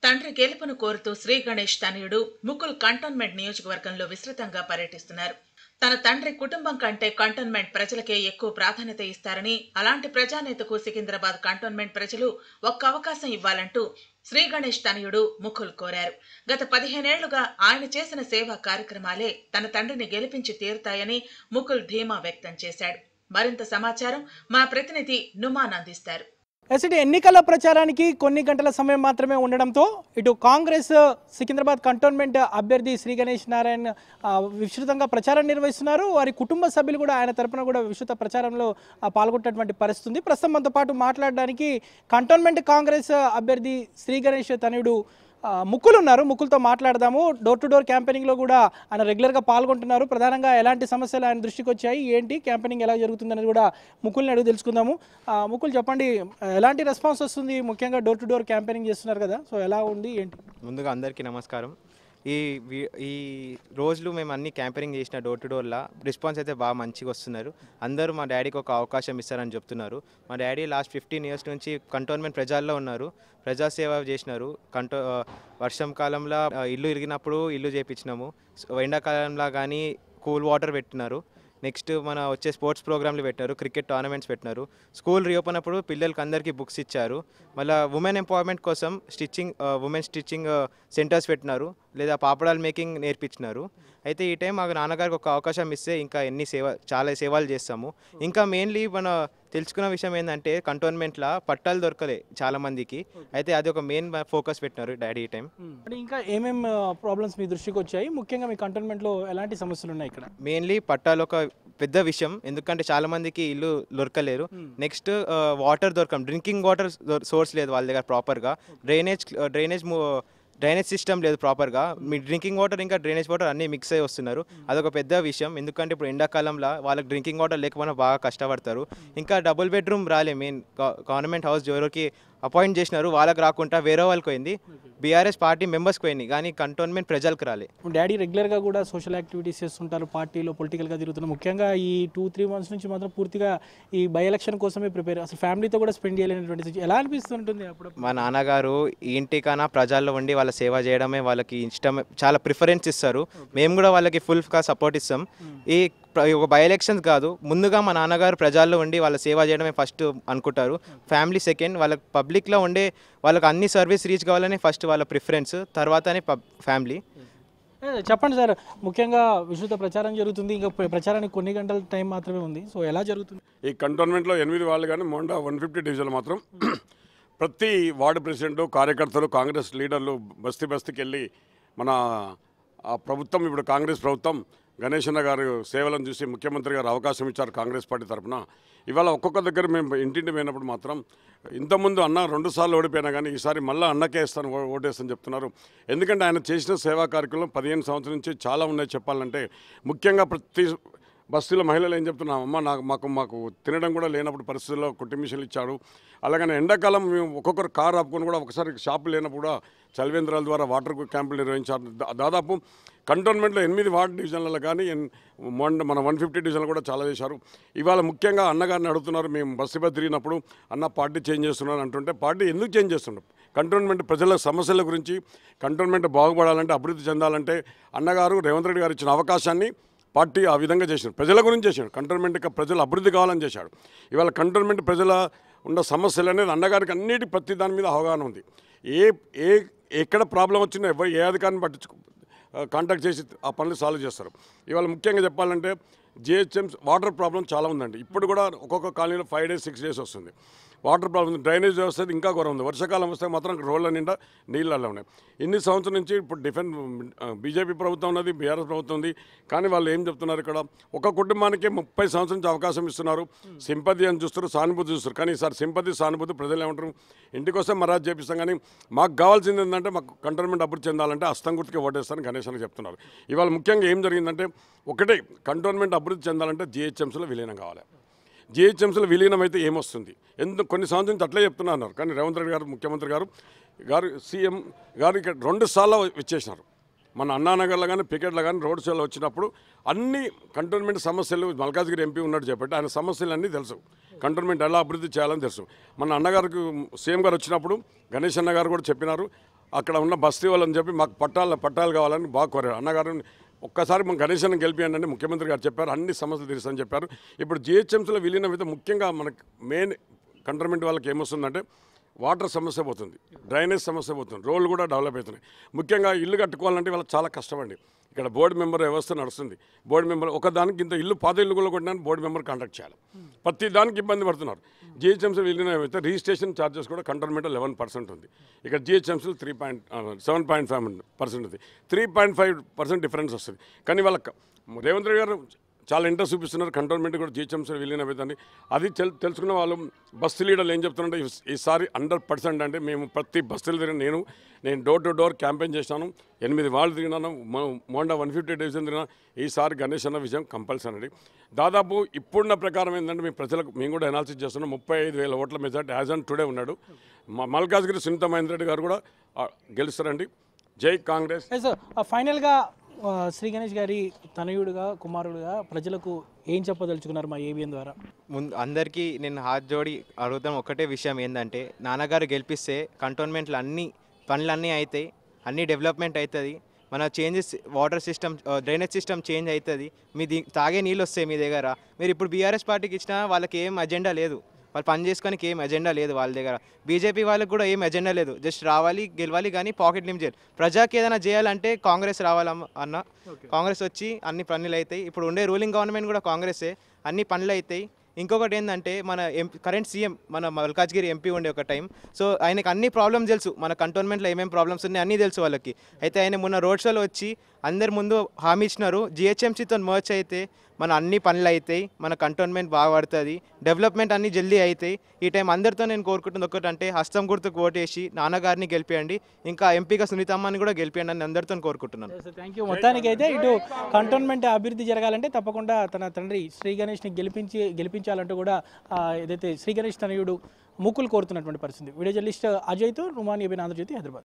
తండ్రి గెలుపును కోరుతూ శ్రీ గణేష్ తనయుడు ముకుల్ కంటోన్మెంట్ నియోజకవర్గంలో విస్తృతంగా పర్యటిస్తున్నారు. తన తండ్రి కుటుంబం కంటే కంటోన్మెంట్ ప్రజలకే ఎక్కువ ప్రాధాన్యత ఇస్తారని, అలాంటి ప్రజానేతకు సికింద్రాబాద్ కంటోన్మెంట్ ప్రజలు ఒక్క అవకాశం ఇవ్వాలంటూ శ్రీ గణేష్ తనయుడు ముకుల్ కోరారు. గత 15 ఏళ్లుగా ఆయన చేసిన సేవా కార్యక్రమాలే తన తండ్రిని గెలిపించి తీరుతాయని ముకుల్ ధీమా వ్యక్తం చేశాడు. మరింత సమాచారం మా ప్రతినిధి నుమాన్ అందిస్తారు. ఎస్టీ ఎన్నికల ప్రచారానికి కొన్ని గంటల సమయం మాత్రమే ఉండడంతో ఇటు కాంగ్రెస్ సికింద్రాబాద్ కంటోన్మెంట్ అభ్యర్థి శ్రీ గణేష్ నారాయణ్ విస్తృతంగా ప్రచారం నిర్వహిస్తున్నారు. వారి కుటుంబ సభ్యులు కూడా ఆయన తరపున కూడా విస్తృత ప్రచారంలో పాల్గొన్నటువంటి పరిస్థితి ఉంది. ప్రస్తుతం మనతో పాటు మాట్లాడడానికి కంటోన్మెంట్ కాంగ్రెస్ అభ్యర్థి శ్రీ గణేష్ తనయుడు ముకుల్ ఉన్నారు. ముకుల్తో మాట్లాడదాము. డోర్ టు డోర్ క్యాంపెయినింగ్లో కూడా ఆయన రెగ్యులర్గా పాల్గొంటున్నారు. ప్రధానంగా ఎలాంటి సమస్యలు ఆయన దృష్టికి వచ్చాయి, ఏంటి క్యాంపెయినింగ్ ఎలా జరుగుతుందనేది కూడా ముకుల్ని అడుగు తెలుసుకుందాము. ముకుల్ చెప్పండి, ఎలాంటి రెస్పాన్స్ వస్తుంది? ముఖ్యంగా డోర్ టు డోర్ క్యాంపెయినింగ్ చేస్తున్నారు కదా, సో ఎలా ఉంది ఏంటి? ముందుగా అందరికీ నమస్కారం. ఈ రోజులు మేము అన్ని క్యాంపెయినింగ్ చేసిన డోర్ టు డోర్లా రెస్పాన్స్ అయితే బాగా మంచిగా వస్తున్నారు. అందరూ మా డాడీకి ఒక అవకాశం ఇస్తారని చెప్తున్నారు. మా డాడీ లాస్ట్ 15 ఇయర్స్ నుంచి కంటోన్మెంట్ ప్రజల్లో ఉన్నారు, ప్రజాసేవ చేసినారు. వర్షం కాలంలో ఇల్లు ఇరిగినప్పుడు ఇల్లు చేయించినాము, ఎండాకాలంలో కానీ కూల్ వాటర్ పెట్టినారు. నెక్స్ట్ మన వచ్చే స్పోర్ట్స్ ప్రోగ్రాంలు పెట్టినారు, క్రికెట్ టోర్నమెంట్స్ పెట్టినారు. స్కూల్ రీఓపెన్ అప్పుడు పిల్లలకి అందరికీ బుక్స్ ఇచ్చారు. మళ్ళీ ఉమెన్ ఎంపవర్మెంట్ కోసం ఉమెన్ స్టిచ్చింగ్ సెంటర్స్ పెట్టినారు, లేదా పాపడాల్ మేకింగ్ నేర్పించినారు. అయితే ఈ టైం మాకు నాన్నగారికి ఒక అవకాశం ఇస్తే ఇంకా చాలా సేవలు చేస్తాము. ఇంకా మెయిన్లీ మన తెలుసుకున్న విషయం ఏంటంటే కంటోన్మెంట్లో పట్టాలు దొరకలే చాలామందికి, అయితే అది ఒక మెయిన్ ఫోకస్ పెట్టినారు డాడీ ఈ టైం. ఇంకా ఏమేమి ప్రాబ్లమ్స్ మీ దృష్టికి వచ్చాయి? ముఖ్యంగా మీ కంటోన్మెంట్లో ఎలాంటి సమస్యలు ఉన్నాయి ఇక్కడ? మెయిన్లీ పట్టాలు ఒక పెద్ద విషయం, ఎందుకంటే చాలామందికి ఇల్లు దొరకలేరు. Next water drinking water source లేదు వాళ్ళ దగ్గర ప్రాపర్గా. డ్రైనేజ్ సిస్టమ్ లేదు ప్రాపర్గా. మీ డ్రింకింగ్ వాటర్ ఇంకా డ్రైనేజ్ వాటర్ అన్నీ మిక్స్ అయ్యి వస్తున్నారు. అదొక పెద్ద విషయం, ఎందుకంటే ఇప్పుడు ఎండాకాలంలో వాళ్ళకి డ్రింకింగ్ వాటర్ లేకపోయినా బాగా కష్టపడతారు. ఇంకా డబుల్ బెడ్రూమ్ రాలే, మెయిన్ గవర్నమెంట్ హౌస్ ఎవరికి అపాయింట్ చేసినారు వాళ్ళకి రాకుండా వేరే వాళ్ళకి పోయింది, బీఆర్ఎస్ పార్టీ మెంబర్స్కి పోయింది, కానీ కంటోన్మెంట్ ప్రజలకు రాలే. డాడీ రెగ్యులర్గా కూడా సోషల్ యాక్టివిటీస్ చేస్తుంటారు, పార్టీలో పొలిటికల్గా తిరుగుతున్నారు. ముఖ్యంగా ఈ 2-3 మంత్స్ నుంచి మాత్రం పూర్తిగా ఈ బై ఎలక్షన్ కోసమే ప్రిపేర్, అసలు ఫ్యామిలీతో కూడా స్పెండ్ చేయలేనటువంటి ఎలా అనిపిస్తుంటుంది అప్పుడు? మా నాన్నగారు ఇంటికన్నా ప్రజల్లో ఉండి వాళ్ళ సేవ చేయడమే వాళ్ళకి ఇష్టం, చాలా ప్రిఫరెన్స్ ఇస్తారు. మేము కూడా వాళ్ళకి ఫుల్గా సపోర్ట్ ఇస్తాం. ఒక బై ఎలక్షన్స్ కాదు, ముందుగా మా నాన్నగారు ప్రజల్లో ఉండి వాళ్ళ సేవ చేయడమే ఫస్ట్ అనుకుంటారు, ఫ్యామిలీ సెకండ్. వాళ్ళకి పబ్లిక్లో ఉండే వాళ్ళకి అన్ని సర్వీస్ రీచ్ కావాలని ఫస్ట్ వాళ్ళ ప్రిఫరెన్స్, తర్వాతనే ఫ్యామిలీ. చెప్పండి సార్, ముఖ్యంగా విస్తృత ప్రచారం జరుగుతుంది, ఇంకా ప్రచారానికి కొన్ని గంటల టైం మాత్రమే ఉంది, సో ఎలా జరుగుతుంది? ఈ కంటోన్మెంట్లో 8 వాళ్ళు కానీ మోండా 150 డివిజన్లు మాత్రం ప్రతి వార్డు ప్రెసిడెంట్, కార్యకర్తలు, కాంగ్రెస్ లీడర్లు బస్తీకి వెళ్ళి మన ప్రభుత్వం, ఇప్పుడు కాంగ్రెస్ ప్రభుత్వం గణేశన్న గారు సేవలను చూసి ముఖ్యమంత్రి గారు అవకాశం ఇచ్చారు కాంగ్రెస్ పార్టీ తరఫున. ఇవాళ ఒక్కొక్క దగ్గర మేము ఇంటింటి పోయినప్పుడు మాత్రం ఇంతకుముందు అన్న 2 సార్లు ఓడిపోయినా కానీ ఈసారి మళ్ళీ అన్నకే ఇస్తాను, ఓటేస్తాను చెప్తున్నారు. ఎందుకంటే ఆయన చేసిన సేవా కార్యక్రమం 15 సంవత్సరాల నుంచి చాలా ఉన్నాయి చెప్పాలంటే. ముఖ్యంగా ప్రతి బస్తీలో మహిళలు ఏం చెప్తున్నాం, అమ్మ మాకు తినడం కూడా లేనప్పుడు పరిస్థితుల్లో కుట్టి మిషన్లు ఇచ్చాడు. అలాగనే ఎండాకాలం మేము ఒక్కొక్కరు కారు ఆపుకొని కూడా ఒకసారి షాపు లేనప్పుడు కూడా చలివేంద్రాల ద్వారా వాటర్ క్యాంపులు నిర్వహించారు. దాదాపు కంటోన్మెంట్లో 8 వార్డు డివిజన్లలో కానీ మన 150 డివిజన్లు కూడా చాలా చేశారు. ఇవాళ ముఖ్యంగా అన్నగారిని అడుగుతున్నారు, మేము బస్సు తిరిగినప్పుడు అన్న పార్టీ చేంజ్ చేస్తున్నారు అంటుంటే, పార్టీ ఎందుకు చేంజ్ చేస్తున్నారు? కంటోన్మెంట్ ప్రజల సమస్యల గురించి, కంటోన్మెంట్ బాగుపడాలంటే, అభివృద్ధి చెందాలంటే అన్నగారు రేవంత్ రెడ్డి గారు ఇచ్చిన అవకాశాన్ని పార్టీ ఆ విధంగా చేశాడు, ప్రజల గురించి చేశాడు. కంటోన్మెంట్ ప్రజలు అభివృద్ధి కావాలని చేశాడు. ఇవాళ కంటోన్మెంట్ ప్రజల ఉన్న సమస్యలు అనేది అన్నగారికి అన్నిటి ప్రతి దాని మీద అవగాహన ఉంది. ఎక్కడ ప్రాబ్లం వచ్చినా ఏ అధికారిని కాంటాక్ట్ చేసి ఆ పనులు సాల్వ్ చేస్తారు. ఇవాళ ముఖ్యంగా చెప్పాలంటే జిహెచ్ఎం వాటర్ ప్రాబ్లం చాలా ఉందండి. ఇప్పుడు కూడా ఒక్కొక్క కాలనీలో 5 days 6 days వస్తుంది వాటర్ ప్రాబ్లం. డ్రైనేజ్ వ్యవస్థ ఇంకా ఘోరం ఉంది. వర్షాకాలం వస్తే మాత్రం రోడ్ల నిండా నీళ్ళల్లో ఉన్నాయి. ఇన్ని సంవత్సరం నుంచి ఇప్పుడు బీజేపీ ప్రభుత్వం ఉన్నది, బీఆర్ఎస్ ప్రభుత్వం ఉంది, కానీ వాళ్ళు ఏం చెప్తున్నారు, ఇక్కడ ఒక కుటుంబానికి 30 సంవత్సరం నుంచి అవకాశం ఇస్తున్నారు. సింపతి అని చూస్తారు, సానుభూతి చూస్తారు. కానీ ఈసారి సింపతి సానుభూతి ప్రజలు ఏమంటారు, ఇంటికి వస్తే మరాజ్ చేపిస్తాం, కానీ మాకు కావాల్సింది ఏంటంటే మాకు కంటోన్మెంట్ అభివృద్ధి చెందాలంటే హస్తం గుర్తుకి ఓటేస్తారని గణేష్ అని చెప్తున్నారు. ఇవాళ ముఖ్యంగా ఏం జరిగిందంటే, ఒకటే కంటోన్మెంట్ అభివృద్ధి చెందాలంటే జిహెచ్ఎంసీలో విలీనం కావాలి. జిహెచ్ఎంసీలో విలీనం అయితే ఏమొస్తుంది? కొన్ని సంవత్సరం నుంచి అట్లే చెప్తున్నారు. కానీ రేవంత్ రెడ్డి గారు, ముఖ్యమంత్రి గారు సీఎం గారు ఇక్కడ 2 సార్లు ఇచ్చేసినారు. మన అన్నానగర్లో కానీ పికెట్లో కానీ రోడ్ షోలో వచ్చినప్పుడు అన్ని కంటోన్మెంట్ సమస్యలు, మల్కాజ్గిరి ఎంపీ ఉన్నట్టు చెప్పండి, ఆయన సమస్యలు అన్నీ తెలుసు, కంటోన్మెంట్ ఎలా అభివృద్ధి చేయాలని తెలుసు. మన అన్నగారికి సీఎం గారు వచ్చినప్పుడు గణేష్ అన్న గారు కూడా చెప్పినారు, అక్కడ ఉన్న బస్తీ వాళ్ళని చెప్పి మాకు పట్టాలు కావాలని బాగా కోరారు. అన్నగారు ఒక్కసారి మనం గణేశాన్ని గెలిపియండి అని ముఖ్యమంత్రి గారు చెప్పారు. అన్ని సమస్యలు తీరుస్తామని చెప్పారు. ఇప్పుడు జిహెచ్ఎంసీలో విలీనం అయితే ముఖ్యంగా మనకి మెయిన్ కంటోన్మెంట్ వాళ్ళకి ఏమొస్తుందంటే వాటర్ సమస్య పోతుంది, డ్రైనేజ్ సమస్య పోతుంది, రోడ్లు కూడా డెవలప్ అవుతున్నాయి. ముఖ్యంగా ఇల్లు కట్టుకోవాలంటే వాళ్ళకి చాలా కష్టమండి. ఇక్కడ బోర్డు మెంబర్ వ్యవస్థ నడుస్తుంది. బోర్డు మెంబర్ ఒకదానికి ఇంత ఇల్లు పాత ఇల్లు కూడా కొట్టడానికి బోర్డు మెంబర్ కాంటాక్ట్ చేయాలి. ప్రతి దానికి ఇబ్బంది పడుతున్నారు. జిహెచ్ఎంసీ విలీనం అయితే రిజిస్ట్రేషన్ ఛార్జెస్ కూడా కంటోన్మెంట్ 11% ఉంది. ఇక్కడ జిహెచ్ఎంసీలో 7.5% ఉంది. 3.5% డిఫరెన్స్ వస్తుంది. కానీ వాళ్ళ రేవంత్ రెడ్డి గారు చాలా ఇంట్రెస్ట్ చూపిస్తున్నారు. కంటోన్మెంట్ కూడా జిహెచ్ఎంసీ విలీనం అవుతుంది. అది తెలుసుకున్న వాళ్ళు బస్తీ లీడర్లు ఏం చెప్తున్నారంటే ఈసారి 100% అంటే మేము ప్రతి బస్తీలు తిరిగిన నేను డోర్ టు డోర్ క్యాంపెయిన్ చేశాను. 8 వార్డులు తిరిగినాను. మోండా 150 డివిజన్ తిరిగినా. ఈసారి గణేష్ అన్న విజయం కంపల్సరీ. దాదాపు ఇప్పుడున్న ప్రకారం ఏంటంటే మేము కూడా అనాలిసిస్ చేస్తున్నాం. 35,000 ఓట్ల మెజార్టీ యాజ్ ఆన్ టుడే ఉన్నాడు. మల్కాజ్గిరి సునీత మహేందర్ రెడ్డి గారు కూడా గెలుస్తారండి. జై కాంగ్రెస్. ఫైనల్గా శ్రీ గణేష్ గారి తనయుడుగా కుమారుడుగా ప్రజలకు ఏం చెప్పదలుచుకున్నారు మా ఏబిఎన్ ద్వారా? ముందు అందరికీ నేను హాత్ జోడి అడుగుతాం. ఒకటే విషయం ఏంటంటే నాన్నగారు గెలిపిస్తే కంటోన్మెంట్లు అన్ని పనులన్నీ అవుతాయి, అన్నీ డెవలప్మెంట్ అవుతుంది. మన changes water system, drainage system change అవుతుంది. తాగే నీళ్ళు వస్తాయి మీ దగ్గర. మీరు ఇప్పుడు బీఆర్ఎస్ పార్టీకి ఇచ్చినా వాళ్ళకి ఏం అజెండా లేదు, వాళ్ళు పని చేసుకోనికి ఏం ఎజెండా లేదు వాళ్ళ దగ్గర. బీజేపీ వాళ్ళకి కూడా ఏం ఎజెండా లేదు, జస్ట్ రావాలి గెలవాలి కానీ పాకెట్ లిమ్ చేయాలి. ప్రజాకి ఏదైనా చేయాలంటే కాంగ్రెస్ రావాలన్న, కాంగ్రెస్ వచ్చి అన్ని పనులు అవుతాయి. ఇప్పుడు ఉండే రూలింగ్ గవర్నమెంట్ కూడా కాంగ్రెసే, అన్ని పనులు అవుతాయి. ఇంకొకటి ఏంటంటే మన కరెంట్ సీఎం మన మల్కాజ్గిరి ఎంపీ ఉండే ఒక టైం, సో ఆయనకు అన్ని ప్రాబ్లమ్స్ తెలుసు, మన కంటోన్మెంట్లో ఏమేమి ప్రాబ్లమ్స్ ఉన్నాయి అన్నీ తెలుసు వాళ్ళకి. అయితే ఆయన మొన్న రోడ్ షోలో వచ్చి అందరి ముందు హామీ ఇచ్చినారు, జిహెచ్ఎంసీతో మర్చ్ అయితే మన అన్ని పనులు అవుతాయి, మన కంటోన్మెంట్ బాగా పడుతుంది, డెవలప్మెంట్ అన్నీ జల్దీ అవుతాయి. ఈ టైం అందరితో నేను కోరుకుంటుంది ఒకటంటే హస్తం గుర్తుకు ఓటేసి నాన్నగారిని గెలిపియండి, ఇంకా ఎంపీగా సునీతమ్మని కూడా గెలిపియండి అని అందరితో కోరుకుంటున్నాను. Thank you. మొత్తానికి అయితే ఇటు కంటోన్మెంట్ అభివృద్ధి జరగాలంటే తప్పకుండా తన తండ్రి శ్రీ గణేష్ని గెలిపించాలంటూ కూడా ఏదైతే శ్రీ గణేష్ తనయుడు ముక్కులు కోరుతున్నటువంటి పరిస్థితి. వీడియో జర్నలిస్ట్ అజయ్తో రుమాని ఏబిఎన్ ఆంధ్రజ్యోతి, హైదరాబాద్.